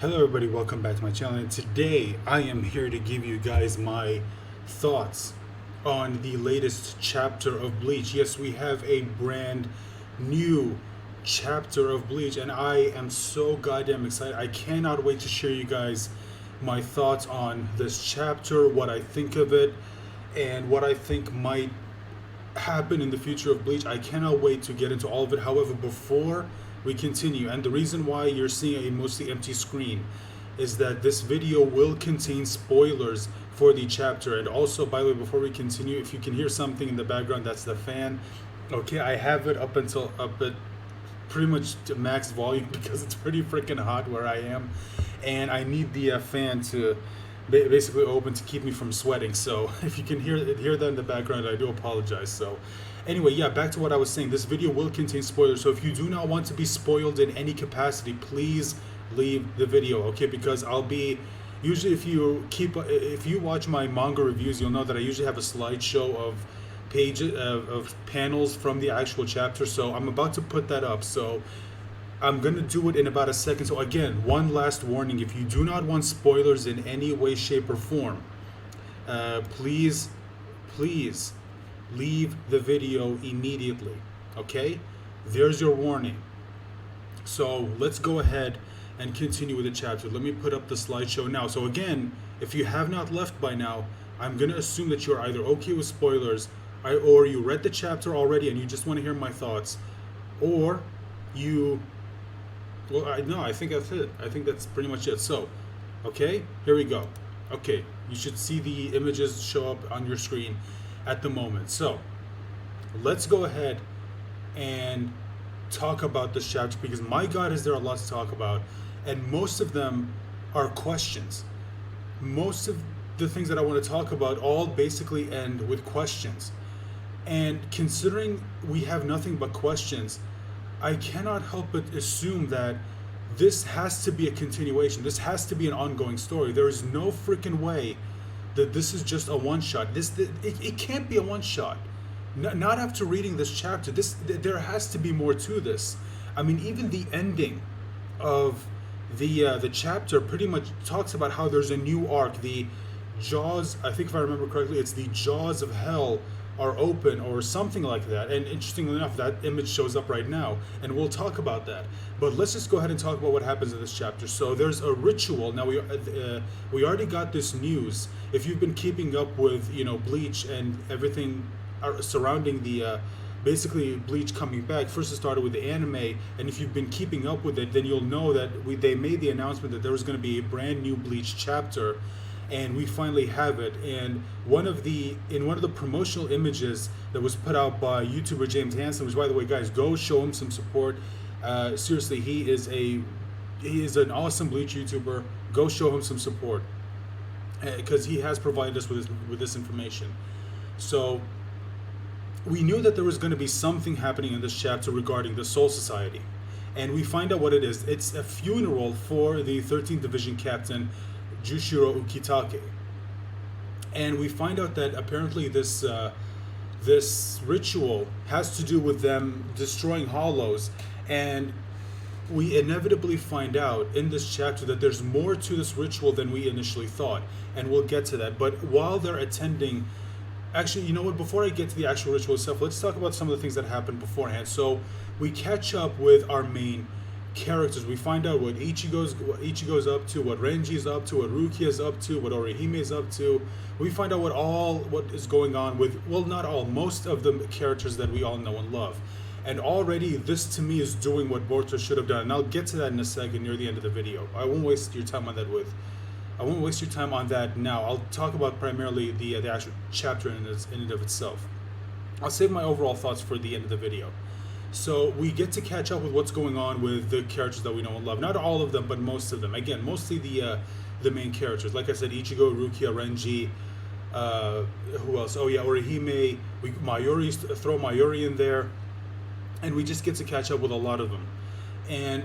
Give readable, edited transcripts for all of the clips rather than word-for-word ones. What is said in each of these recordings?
Hello everybody, welcome back to my channel, and today I am here to give you guys my thoughts on the latest chapter of Bleach. Yes, we have a brand new chapter of Bleach and I am so goddamn excited. I cannot wait to share you guys my thoughts on this chapter, what I think of it, and what I think might happen in the future of Bleach. I cannot wait to get into all of it. However, before we continue, and the reason why you're seeing a mostly empty screen is that this video will contain spoilers for the chapter. And also, by the way, before we continue, if you can hear something in the background, that's the fan. Okay, I have it up at pretty much to max volume because it's pretty freaking hot where I am, and I need the fan to basically open to keep me from sweating. So if you can hear that in the background, I do apologize. So anyway, yeah, back to what I was saying. This video will contain spoilers, so if you do not want to be spoiled in any capacity, please leave the video, okay? Because I'll be usually, if you watch my manga reviews, you'll know that I usually have a slideshow of pages of panels from the actual chapter. So I'm about to put that up, so I'm gonna do it in about a second. So again, one last warning: if you do not want spoilers in any way, shape, or form, please leave the video immediately. Okay, there's your warning. So let's go ahead and continue with the chapter. Let me put up the slideshow now. So again, if you have not left by now, I'm gonna assume that you're either okay with spoilers, or you read the chapter already and you just want to hear my thoughts, or you, well, I think that's it. I think that's pretty much it. So, okay, here we go. Okay, you should see the images show up on your screen at the moment. So, let's go ahead and talk about this chapter, because my God, is there a lot to talk about, and most of them are questions. Most of the things that I want to talk about all basically end with questions. And considering we have nothing but questions, I cannot help but assume that this has to be a continuation. This has to be an ongoing story. There is no freaking way that this is just a one shot. It can't be a one shot. Not after reading this chapter. There has to be more to this. I mean, even the ending of the chapter pretty much talks about how there's a new arc. The jaws, I think if I remember correctly, it's the jaws of hell are open or something like that. And interestingly enough, that image shows up right now, and we'll talk about that. But let's just go ahead and talk about what happens in this chapter. So there's a ritual. Now we already got this news. If you've been keeping up with Bleach and everything surrounding the basically Bleach coming back. First it started with the anime, and if you've been keeping up with it, then you'll know that they made the announcement that there was going to be a brand new Bleach chapter, and we finally have it. And in one of the promotional images that was put out by YouTuber James Hansen, which, by the way, guys, go show him some support. Seriously, he is an awesome Bleach YouTuber. Go show him some support, because he has provided us with this information. So we knew that there was going to be something happening in this chapter regarding the Soul Society, and we find out what it is. It's a funeral for the 13th Division Captain Jushiro Ukitake, and we find out that apparently this ritual has to do with them destroying hollows, and we inevitably find out in this chapter that there's more to this ritual than we initially thought, and we'll get to that. But while they're attending, actually, you know what, before I get to the actual ritual itself, let's talk about some of the things that happened beforehand. So we catch up with our main characters. We find out what Ichigo's up to, what Renji's up to, what Rukia's up to, what Orihime's up to. We find out what is going on with, well, not all, most of the characters that we all know and love. And already this to me is doing what Boruto should have done. And I'll get to that in a second near the end of the video. I won't waste your time on that now. I'll talk about primarily the actual chapter in and of itself. I'll save my overall thoughts for the end of the video. So we get to catch up with what's going on with the characters that we know and love. Not all of them, but most of them. Again, mostly the main characters. Like I said, Ichigo, Rukia, Renji. Who else? Oh yeah, Orihime. Throw Mayuri in there, and we just get to catch up with a lot of them. And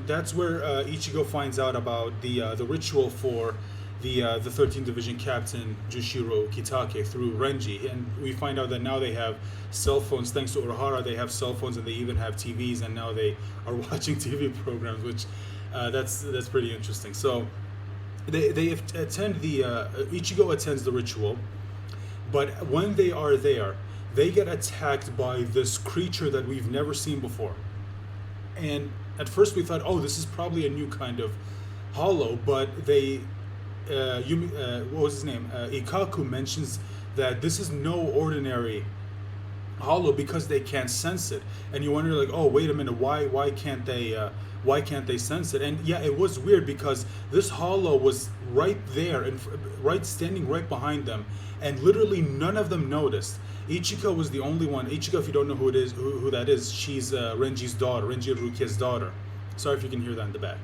that's where Ichigo finds out about the ritual for the 13th Division Captain Jushiro Kitake through Renji, and we find out that now they have cell phones. Thanks to Urahara, they have cell phones, and they even have TVs, and now they are watching TV programs, which That's pretty interesting. So they attend the Ichigo attends the ritual, but when they are there, they get attacked by this creature that we've never seen before. And at first we thought, oh, this is probably a new kind of hollow, but what was his name? Ikaku mentions that this is no ordinary hollow because they can't sense it. And you wonder, like, oh, wait a minute, why can't they sense it? And yeah, it was weird because this hollow was right there and right standing right behind them, and literally none of them noticed. Ichiko was the only one. Ichiko, if you don't know who it is, who that is, she's Renji's daughter, Renji Rukia's daughter. Sorry if you can hear that in the back.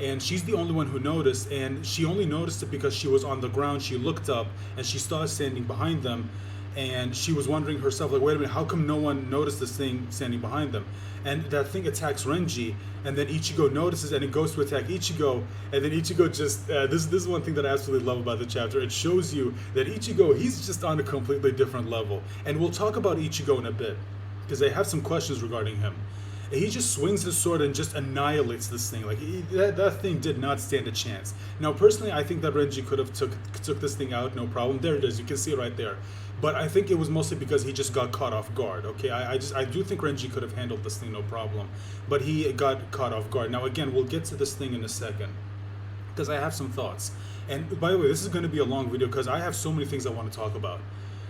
And she's the only one who noticed, and she only noticed it because she was on the ground. She looked up and she saw it standing behind them, and she was wondering herself, like, wait a minute, how come no one noticed this thing standing behind them? And that thing attacks Renji, and then Ichigo notices, and it goes to attack Ichigo, and then Ichigo just this is one thing that I absolutely love about the chapter. It shows you that Ichigo, he's just on a completely different level, and we'll talk about Ichigo in a bit because I have some questions regarding him. He just swings his sword and just annihilates this thing. Like that thing did not stand a chance. Now, personally, I think that Renji could have took this thing out, no problem. There it is. You can see it right there. But I think it was mostly because he just got caught off guard. Okay, I do think Renji could have handled this thing no problem, but he got caught off guard. Now, again, we'll get to this thing in a second because I have some thoughts. And by the way, this is going to be a long video because I have so many things I want to talk about.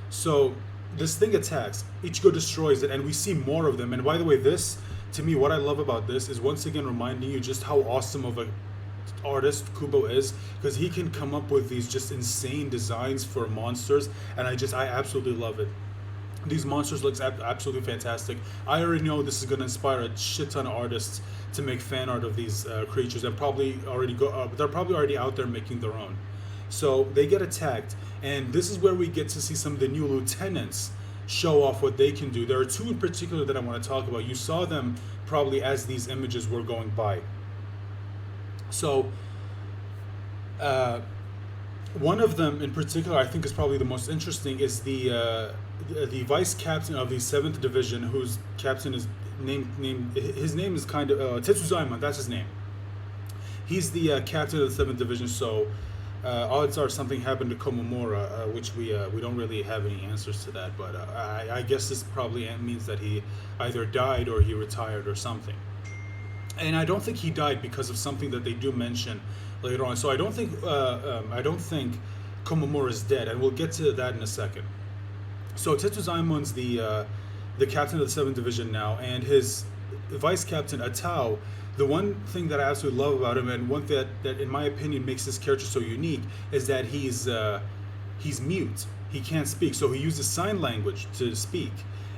So this thing attacks. Ichigo destroys it, and we see more of them. And by the way, this, to me, what I love about this is once again reminding you just how awesome of a artist Kubo is, because he can come up with these just insane designs for monsters, and I absolutely love it. These monsters look absolutely fantastic. I already know this is going to inspire a shit ton of artists to make fan art of these creatures, and probably already they're probably already out there making their own. So they get attacked, and this is where we get to see some of the new lieutenants show off what they can do. There are two in particular that I want to talk about. You saw them probably as these images were going by. So, one of them in particular, I think, is probably the most interesting. Is the vice captain of the 7th Division, whose captain is his name is kind of Tetsuzaima. That's his name. He's the captain of the 7th Division. So, odds are something happened to Komomora, which we don't really have any answers to that. But I guess this probably means that he either died or he retired or something. And I don't think he died because of something that they do mention later on. So I don't think Komomora is dead, and we'll get to that in a second. So Tetsuzaimon's the captain of the 7th Division now, and his vice captain Atao. The one thing that I absolutely love about him, and one thing that in my opinion makes this character so unique, is that he's mute. He can't speak, so he uses sign language to speak.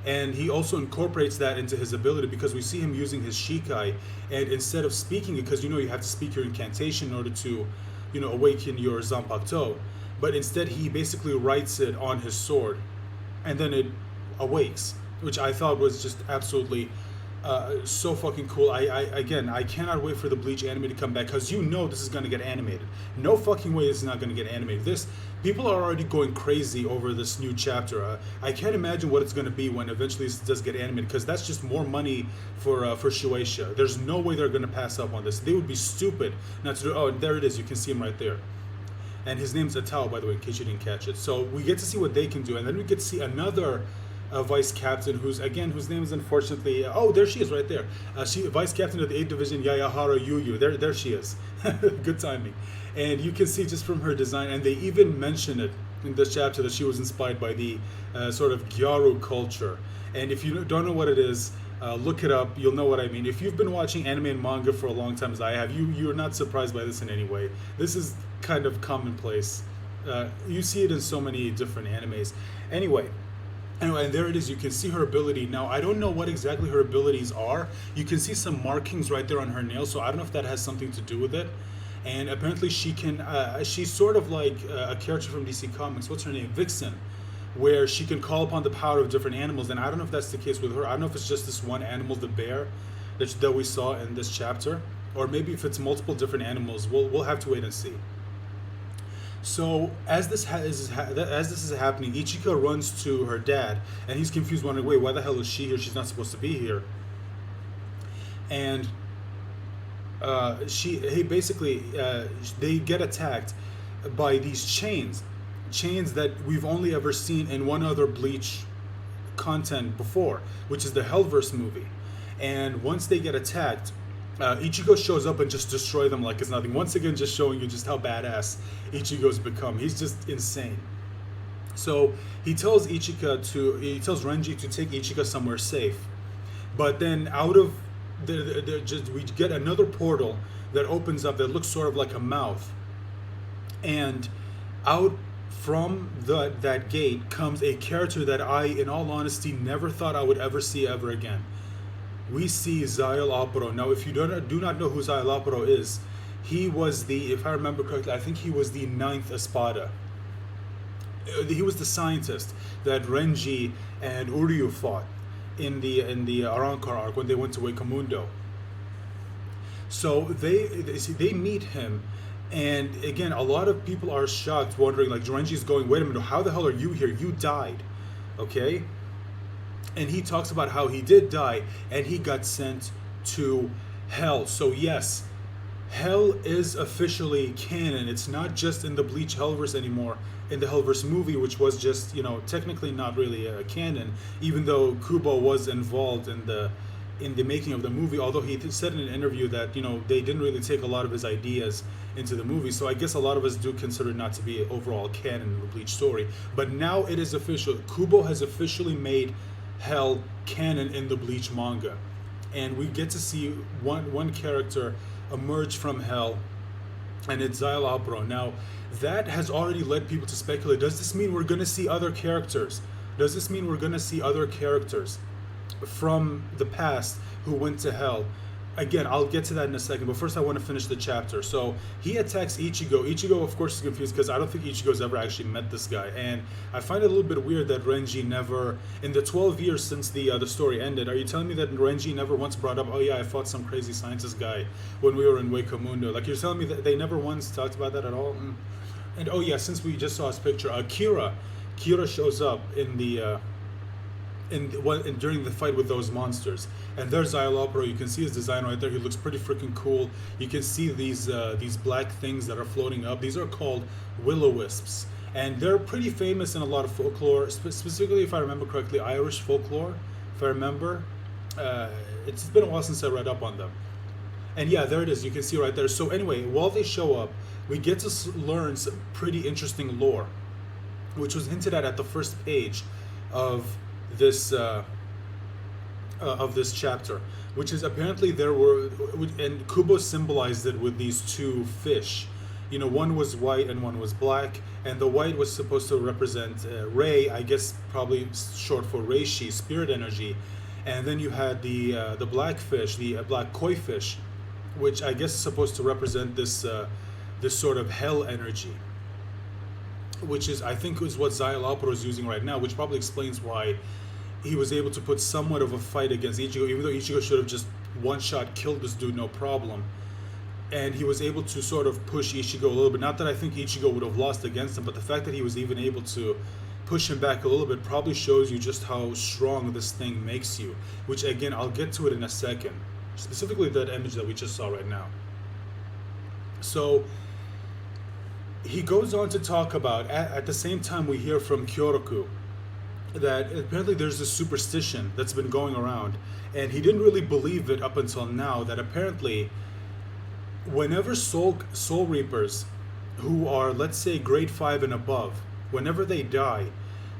And he also incorporates that into his ability, because we see him using his Shikai, and instead of speaking it, because you have to speak your incantation in order to, awaken your Zanpakuto, but instead he basically writes it on his sword, and then it awakes, which I thought was just absolutely so fucking cool. I cannot wait for the Bleach anime to come back, because this is going to get animated. No fucking way this is not going to get animated. People are already going crazy over this new chapter. I can't imagine what it's going to be when eventually this does get animated, because that's just more money for Shueisha. There's no way they're going to pass up on this. They would be stupid not to do. Oh, there it is. You can see him right there. And his name's Atao, by the way, in case you didn't catch it. So we get to see what they can do, and then we get to see another vice captain, whose name is unfortunately, there she is right there. She vice captain of the 8th Division, Yayahara Yuyu. There she is. Good timing. And you can see just from her design, and they even mention it in this chapter, that she was inspired by the sort of Gyaru culture. And if you don't know what it is, look it up. You'll know what I mean. If you've been watching anime and manga for a long time, as I have, you're not surprised by this in any way. This is kind of commonplace. You see it in so many different animes. Anyway, and there it is. You can see her ability. Now, I don't know what exactly her abilities are. You can see some markings right there on her nails, so I don't know if that has something to do with it. And apparently she can, she's sort of like a character from DC Comics. What's her name? Vixen, where she can call upon the power of different animals. And I don't know if that's the case with her. I don't know if it's just this one animal, the bear, that we saw in this chapter. Or maybe if it's multiple different animals. We'll have to wait and see. So as this is happening, Ichika runs to her dad, and he's confused, wondering, wait, why the hell is she here? She's not supposed to be here. And he basically they get attacked by these chains that we've only ever seen in one other Bleach content before, which is the Hellverse movie. And once they get attacked, Ichigo shows up and just destroy them like it's nothing. Once again, just showing you just how badass Ichigo's become. He's just insane. So he tells Renji to take Ichika somewhere safe. But then out of just we get another portal that opens up that looks sort of like a mouth, and out from that gate comes a character that I, in all honesty, never thought I would ever see ever again. We see Zael Aparo. Now, if you do not know who Zael Aparo is, he was if I remember correctly, I think he was the ninth Espada. He was the scientist that Renji and Uryu fought in the Arrancar arc when they went to Wakamundo. So they meet him, and again, a lot of people are shocked, wondering like Renji's going, wait a minute, how the hell are you here? You died, okay? And he talks about how he did die and he got sent to hell. So yes, hell is officially canon. It's not just in the Bleach Hellverse anymore. In the Hellverse movie, which was just, technically not really a canon, even though Kubo was involved in the making of the movie, although he said in an interview that, they didn't really take a lot of his ideas into the movie. So I guess a lot of us do consider it not to be overall canon in the Bleach story. But now it is official. Kubo has officially made hell canon in the Bleach manga. And we get to see one character emerge from hell, and it's Zael Aparo. Now, that has already led people to speculate, does this mean we're going to see other characters? Does this mean we're going to see other characters from the past who went to hell? Again, I'll get to that in a second, but first I want to finish the chapter. So he attacks Ichigo. Ichigo, of course, is confused because I don't think Ichigo's ever actually met this guy. And I find it a little bit weird that Renji never, in the 12 years since the story ended, are you telling me that Renji never once brought up, oh yeah, I fought some crazy scientist guy when we were in Wakamundo? Like, you're telling me that they never once talked about that at all? And oh yeah, since we just saw his picture, Kira shows up in the during the fight with those monsters, and there's Zael Aparo. You can see his design right there. He looks pretty freaking cool. You can see these black things that are floating up. These are called will-o-wisps, and they're pretty famous in a lot of folklore, specifically, if I remember correctly, Irish folklore. If I remember, it's been a while since I read up on them. And yeah, there it is. You can see right there. So anyway, while they show up, we get to learn some pretty interesting lore, which was hinted at the first page of this chapter, which is apparently there were, and Kubo symbolized it with these two fish. One was white and one was black, and the white was supposed to represent Rei, I guess probably short for Reishi, spirit energy, and then you had the black fish, the black koi fish, which I guess is supposed to represent this sort of hell energy, which is, I think, is what Zael Aparo is using right now, which probably explains why he was able to put somewhat of a fight against Ichigo, even though Ichigo should have just one-shot killed this dude, no problem. And he was able to sort of push Ichigo a little bit. Not that I think Ichigo would have lost against him, but the fact that he was even able to push him back a little bit probably shows you just how strong this thing makes you, which, again, I'll get to it in a second. Specifically that image that we just saw right now. So he goes on to talk about, at the same time we hear from Kyoraku, that apparently there's this superstition that's been going around, and he didn't really believe it up until now, that apparently whenever soul reapers who are, let's say, grade 5 and above, whenever they die,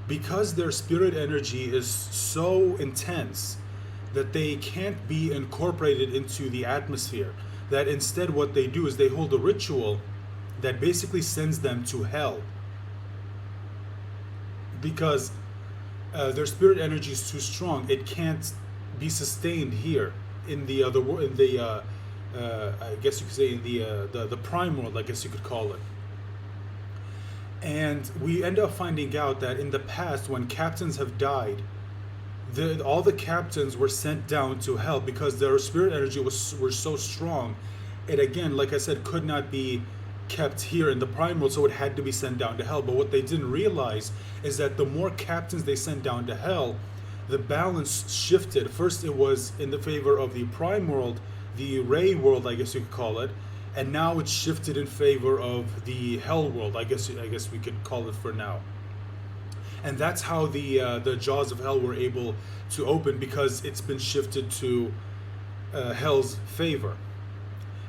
because their spirit energy is so intense that they can't be incorporated into the atmosphere, that instead what they do is they hold a ritual that basically sends them to hell, because their spirit energy is too strong. It can't be sustained here in the other world, in the I guess you could say in the prime world, I guess you could call it. And we end up finding out that in the past, when captains have died, all the captains were sent down to hell because their spirit energy were so strong. It, again, like I said, could not be kept here in the prime world, so it had to be sent down to hell. But what they didn't realize is that the more captains they sent down to hell, the balance shifted. First it was in the favor of the prime world the Ray world, I guess you could call it, and now it's shifted in favor of the Hell world. I guess we could call it for now. And that's how the jaws of hell were able to open, because it's been shifted to Hell's favor.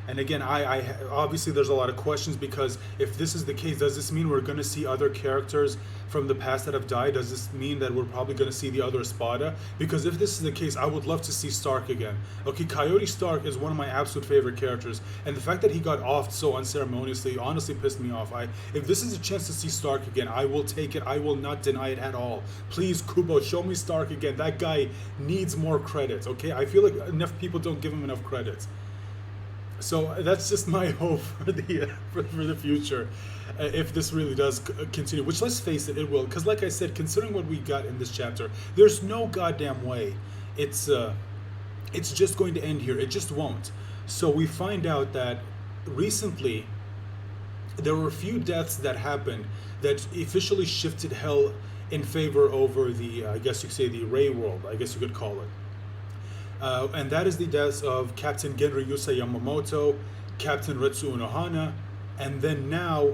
And again, I obviously there's a lot of questions, because if this is the case, does this mean we're going to see other characters from the past that have died? Does this mean that we're probably going to see the other Espada? Because if this is the case, I would love to see Stark again. Okay, Coyote Stark is one of my absolute favorite characters, and the fact that he got offed so unceremoniously honestly pissed me off. If this is a chance to see Stark again, I will take it. I will not deny it at all. Please, Kubo, show me Stark again. That guy needs more credits. Okay, I feel like enough people don't give him enough credits. So that's just my hope for the future, if this really does continue. Which, let's face it, it will. Because, like I said, considering what we got in this chapter, there's no goddamn way it's just going to end here. It just won't. So we find out that recently there were a few deaths that happened that officially shifted Hell in favor over the, I guess you could say, the Ray world. I guess you could call it. And that is the deaths of Captain Genryusa Yamamoto, Captain Retsu Unohana, and then now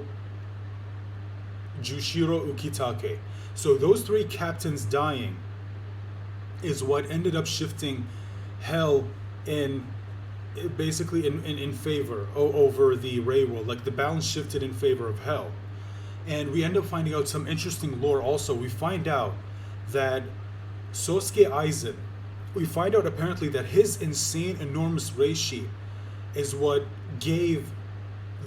Jushiro Ukitake. So those three captains dying is what ended up shifting Hell in basically in favor over the Ray world. Like, the balance shifted in favor of Hell. And we end up finding out some interesting lore also. We find out that Sosuke Aizen, we find out apparently that his insane, enormous reishi is what gave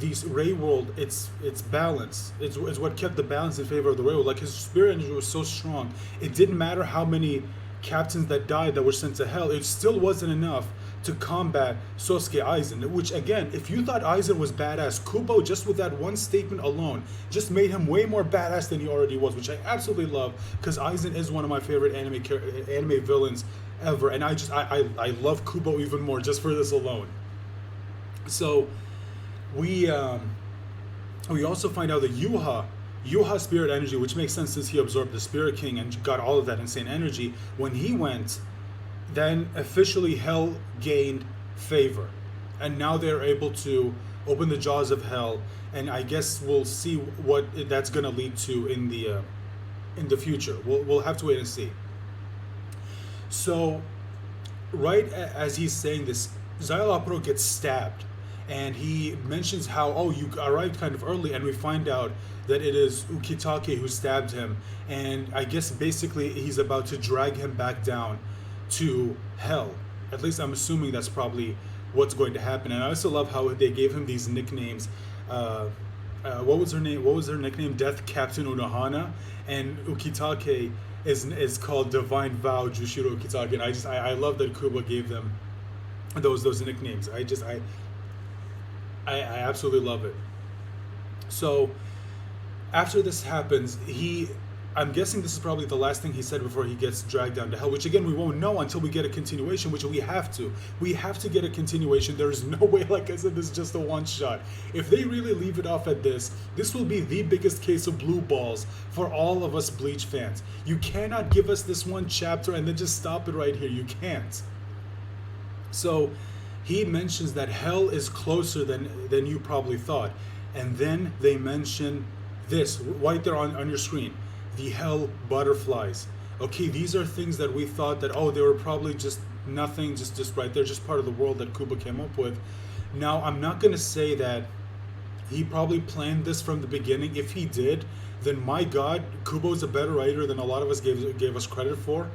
these Ray world its balance. It's what kept the balance in favor of the Ray world. Like, his spirit energy was so strong, it didn't matter how many captains that died that were sent to Hell, it still wasn't enough to combat Sosuke Aizen. Which, again, if you thought Aizen was badass, Kubo, just with that one statement alone, just made him way more badass than he already was, which I absolutely love, because Aizen is one of my favorite anime villains ever, and I love Kubo even more just for this alone. So we also find out that Yuha's spirit energy, which makes sense since he absorbed the Spirit King and got all of that insane energy, when he went, then officially Hell gained favor, and now they're able to open the jaws of Hell, and I guess we'll see what that's going to lead to in the future. We'll have to wait and see. So, right as he's saying this, Xyloapro gets stabbed, and he mentions how, oh, you arrived kind of early, and we find out that it is Ukitake who stabbed him, and I guess basically he's about to drag him back down to Hell. At least I'm assuming that's probably what's going to happen. And I also love how they gave him these nicknames. What was her name? What was her nickname? Death Captain Unohana, and Ukitake is called Divine Vow Jushiro Ukitake. And I love that Kubo gave them those nicknames. I absolutely love it. So after this happens, I'm guessing this is probably the last thing he said before he gets dragged down to Hell, which again, we won't know until we get a continuation, which we have to. We have to get a continuation. There's no way, like I said, this is just a one shot. If they really leave it off at this will be the biggest case of blue balls for all of us Bleach fans. You cannot give us this one chapter and then just stop it right here. You can't. So he mentions that Hell is closer than you probably thought. And then they mention this right there on your screen. The Hell butterflies. Okay, these are things that we thought that, oh, they were probably just nothing, just right there, just part of the world that Kubo came up with. Now, I'm not going to say that he probably planned this from the beginning. If he did, then my God, Kubo's a better writer than a lot of us gave us credit for.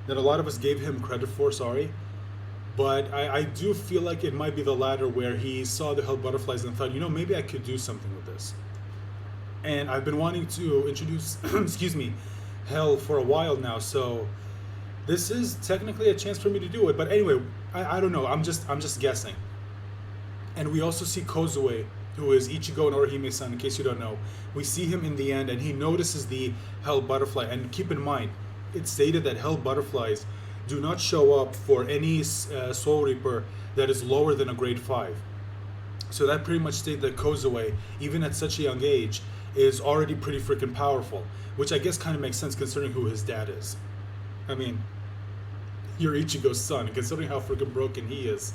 That a lot of us gave him credit for, sorry. But I do feel like it might be the latter, where he saw the Hell butterflies and thought, maybe I could do something with this. And I've been wanting to introduce, excuse me, Hell for a while now, so this is technically a chance for me to do it. But anyway, I don't know. I'm just guessing. And we also see Kozue, who is Ichigo and Orihime-san, in case you don't know. We see him in the end, and he notices the Hell butterfly. And keep in mind, it's stated that Hell butterflies do not show up for any Soul Reaper that is lower than a grade 5. So that pretty much states that Kozue, even at such a young age, is already pretty freaking powerful, which I guess kind of makes sense considering who his dad is. I mean, you're Ichigo's son, and considering how freaking broken he is,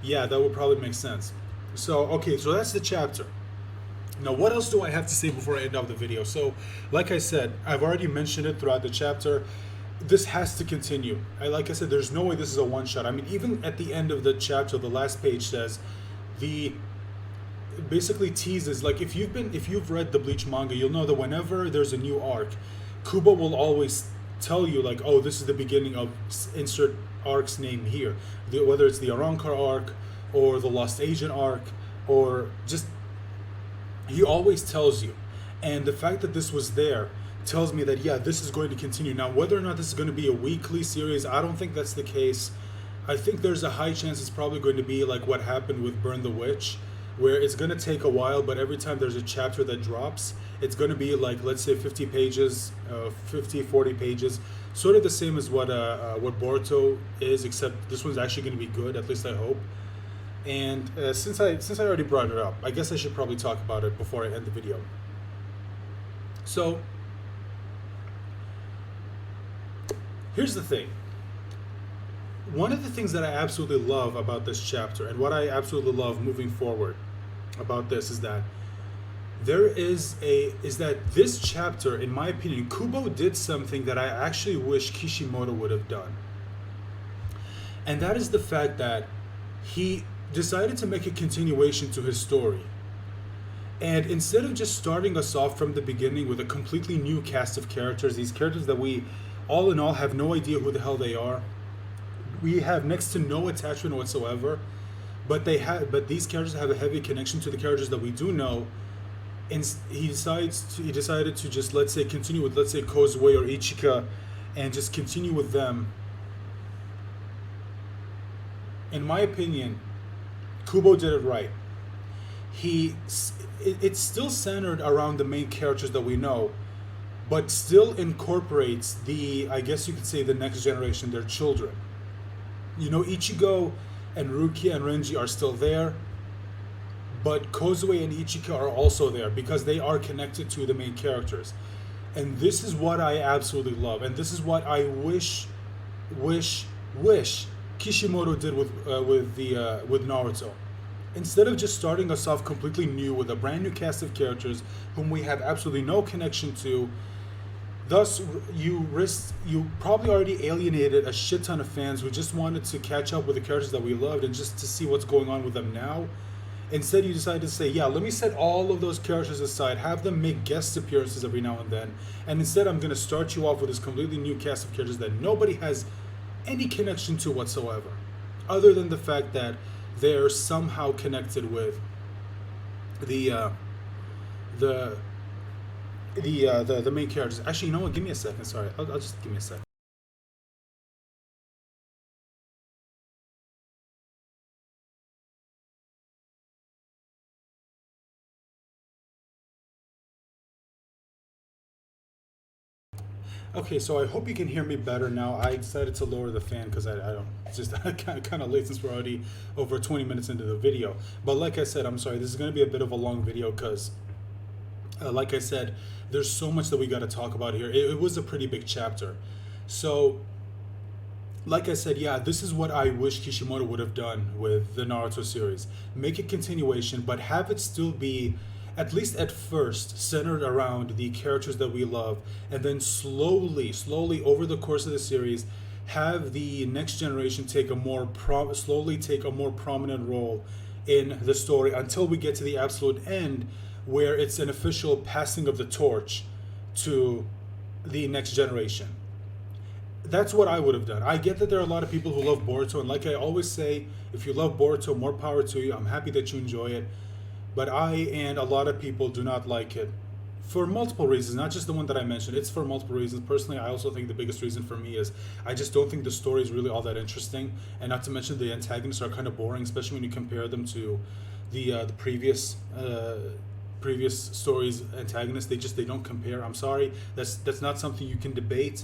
Yeah, that would probably make sense. So, okay, so that's the chapter. Now, what else do I have to say before I end off the video? So, like I said, I've already mentioned it throughout the chapter. This has to continue. Like I said, there's no way this is a one shot. I mean, even at the end of the chapter, the last page says the basically teases, like if you've read the Bleach manga, you'll know that whenever there's a new arc, Kubo will always tell you like, oh, this is the beginning of insert arc's name here, whether it's the Arankar arc or the Lost Agent arc, or just he always tells you. And the fact that this was there tells me that yeah, this is going to continue. Now, whether or not this is going to be a weekly series, I don't think that's the case. I think there's a high chance it's probably going to be like what happened with Burn the Witch, where it's going to take a while, but every time there's a chapter that drops, it's going to be like, let's say 50 pages, 50, 40 pages, sort of the same as what Boruto is, except this one's actually going to be good, at least I hope. And since I already brought it up, I guess I should probably talk about it before I end the video. So, here's the thing. One of the things that I absolutely love about this chapter, and what I absolutely love moving forward about this, is that this chapter, in my opinion, Kubo did something that I actually wish Kishimoto would have done. And that is the fact that he decided to make a continuation to his story. And instead of just starting us off from the beginning with a completely new cast of characters, these characters that we all in all have no idea who the hell they are, we have next to no attachment whatsoever, but these characters have a heavy connection to the characters that we do know. And he decided to just, let's say, continue with, let's say, Kozue or Ichika, and just continue with them. In my opinion, Kubo did it right. It's still centered around the main characters that we know, but still incorporates I guess you could say, the next generation, their children. You know, Ichigo and Rukia and Renji are still there, but Kozue and Ichika are also there because they are connected to the main characters. And this is what I absolutely love, and this is what I wish Kishimoto did with Naruto. Instead of just starting us off completely new with a brand new cast of characters whom we have absolutely no connection to, thus you probably already alienated a shit ton of fans who just wanted to catch up with the characters that we loved and just to see what's going on with them now. Instead, you decided to say, yeah, let me set all of those characters aside, have them make guest appearances every now and then, and instead I'm going to start you off with this completely new cast of characters that nobody has any connection to whatsoever, other than the fact that they're somehow connected with the main characters. Actually, you know what? Give me a second. Sorry, I'll just give me a second. Okay, so I hope you can hear me better now. I decided to lower the fan because I don't, it's just kind of late since we're already over 20 minutes into the video. But like I said, I'm sorry, this is going to be a bit of a long video because, like I said, there's so much that we got to talk about here. It was a pretty big chapter. So, like I said, yeah, this is what I wish Kishimoto would have done with the Naruto series. Make a continuation, but have it still be, at least at first, centered around the characters that we love, and then slowly over the course of the series, have the next generation take a more prominent role in the story until we get to the absolute end, where it's an official passing of the torch to the next generation. That's what I would have done. I get that there are a lot of people who love Boruto, and like I always say, if you love Boruto, more power to you. I'm happy that you enjoy it. But I and a lot of people do not like it for multiple reasons, not just the one that I mentioned. It's for multiple reasons. Personally, I also think the biggest reason for me is I just don't think the story is really all that interesting, and not to mention the antagonists are kind of boring, especially when you compare them to the previous stories antagonists. They don't compare. I'm sorry, that's not something you can debate.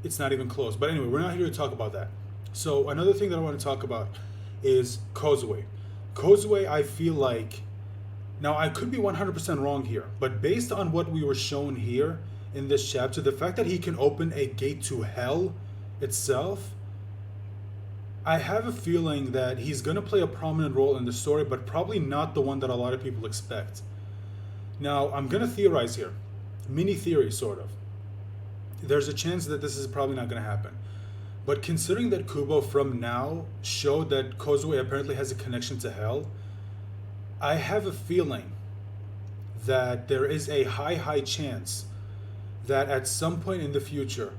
It's not even close. But anyway, we're not here to talk about that. So another thing that I want to talk about is Kozue. Kozue, I feel like, now I could be 100% wrong here, but based on what we were shown here in this chapter, the fact that he can open a gate to hell itself, I have a feeling that he's going to play a prominent role in the story, but probably not the one that a lot of people expect. Now, I'm going to theorize here. Mini theory, sort of. There's a chance that this is probably not going to happen. But considering that Kubo from now showed that Kozue apparently has a connection to hell, I have a feeling that there is a high chance that at some point in the future,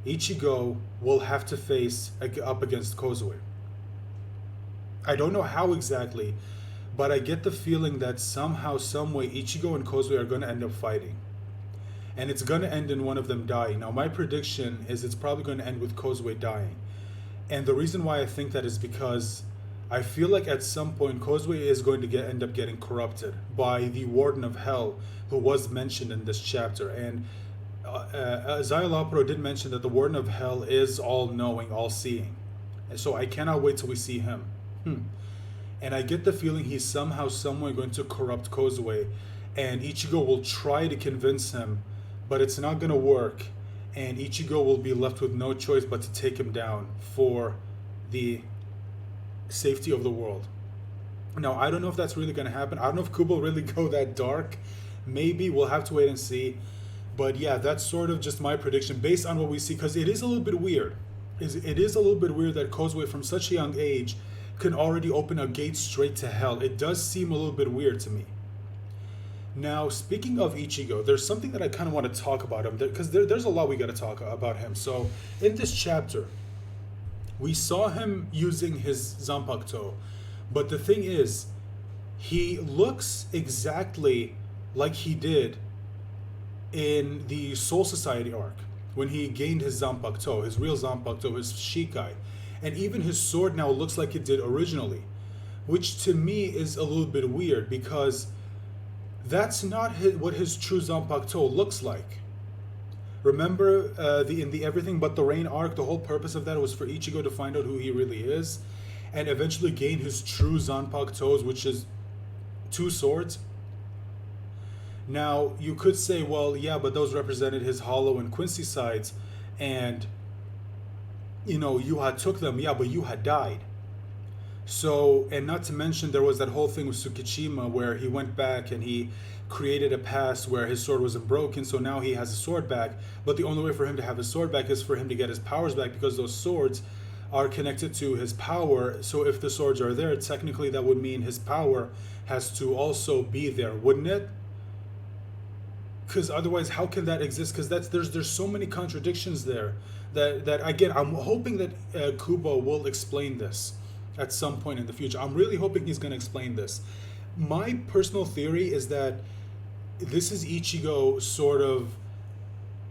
Ichigo will have to face up against Kozue. I don't know how exactly, but I get the feeling that somehow, some way, Ichigo and Kozue are going to end up fighting. And it's going to end in one of them dying. Now, my prediction is it's probably going to end with Kozue dying. And the reason why I think that is because I feel like at some point Kozue is going to end up getting corrupted by the Warden of Hell, who was mentioned in this chapter. And Zayalapro did mention that the Warden of Hell is all-knowing, all-seeing. And so I cannot wait till we see him. And I get the feeling he's somehow, someway going to corrupt Kozue, and Ichigo will try to convince him, but it's not going to work, and Ichigo will be left with no choice but to take him down for the safety of the world. Now, I don't know if that's really going to happen. I don't know if Kubo will really go that dark. Maybe. We'll have to wait and see. But yeah, that's sort of just my prediction based on what we see, because it is a little bit weird. It is a little bit weird that Kozue from such a young age can already open a gate straight to hell. It does seem a little bit weird to me. Now, speaking of Ichigo, there's something that I kind of want to talk about him, because there's a lot we got to talk about him. So, in this chapter, we saw him using his Zanpakuto, but the thing is, he looks exactly like he did in the Soul Society arc, when he gained his Zanpakuto, his real Zanpakuto, his Shikai. And even his sword now looks like it did originally, which to me is a little bit weird, because that's not what his true Zanpakuto looks like. Remember in the Everything But the Rain arc, the whole purpose of that was for Ichigo to find out who he really is, and eventually gain his true Zanpakutos, which is two swords. Now, you could say, well, yeah, but those represented his Hollow and Quincy sides, and, Yuha took them, yeah, but Yuha died. So, and not to mention, there was that whole thing with Tsukishima where he went back and he created a past where his sword wasn't broken, so now he has a sword back, but the only way for him to have his sword back is for him to get his powers back, because those swords are connected to his power. So if the swords are there, technically that would mean his power has to also be there, wouldn't it? Because otherwise, how can that exist? Because there's so many contradictions there that again, I'm hoping that Kubo will explain this at some point in the future. I'm really hoping he's going to explain this. My personal theory is that this is Ichigo sort of,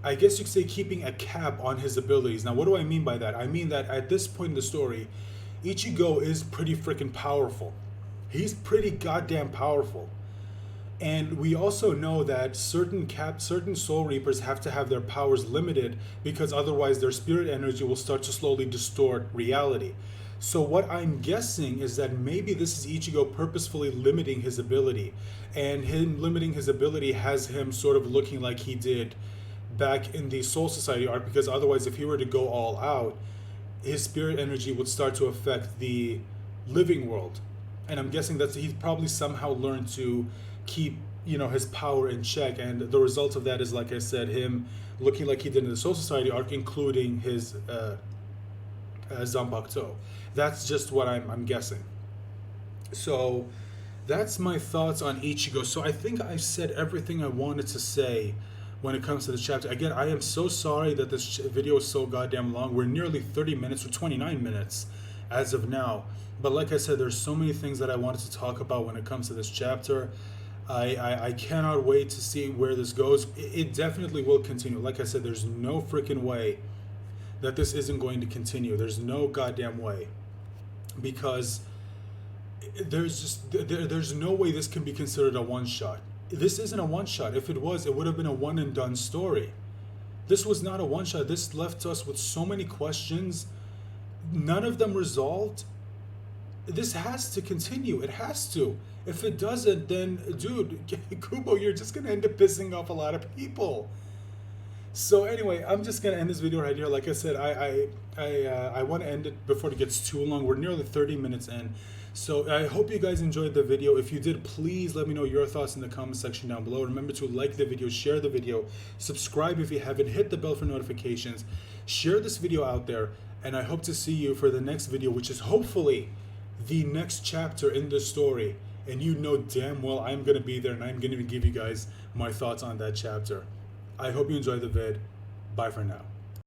I guess you could say, keeping a cap on his abilities. Now, what do I mean by that? I mean that at this point in the story, Ichigo is pretty freaking powerful. He's pretty goddamn powerful. And we also know that certain Soul Reapers have to have their powers limited, because otherwise their spirit energy will start to slowly distort reality. So what I'm guessing is that maybe this is Ichigo purposefully limiting his ability, and him limiting his ability has him sort of looking like he did back in the Soul Society arc, because otherwise if he were to go all out, his spirit energy would start to affect the living world. And I'm guessing that he's probably somehow learned to keep his power in check, and the result of that is, like I said, him looking like he did in the Soul Society arc, including his Zanpakuto. That's just what I'm guessing. So that's my thoughts on Ichigo. So I think I've said everything I wanted to say when it comes to this chapter. Again, I am so sorry that this video is so goddamn long. We're nearly 30 minutes or 29 minutes as of now. But like I said, there's so many things that I wanted to talk about when it comes to this chapter. I cannot wait to see where this goes. It definitely will continue. Like I said, there's no freaking way that this isn't going to continue. There's no goddamn way. Because there's no way this can be considered a one-shot. This isn't a one-shot. If it was, it would have been a one-and-done story. This was not a one-shot. This left us with so many questions, none of them resolved. This has to continue. It has to. If it doesn't, then, dude, Kubo, you're just going to end up pissing off a lot of people. So anyway, I'm just gonna end this video right here. Like I said, I want to end it before it gets too long. We're nearly 30 minutes in. So I hope you guys enjoyed the video. If you did, please let me know your thoughts in the comment section down below. Remember to like the video, share the video, subscribe if you haven't, hit the bell for notifications, share this video out there, and I hope to see you for the next video, which is hopefully the next chapter in the story. And you know damn well I'm gonna be there and I'm gonna give you guys my thoughts on that chapter. I hope you enjoyed the vid. Bye for now.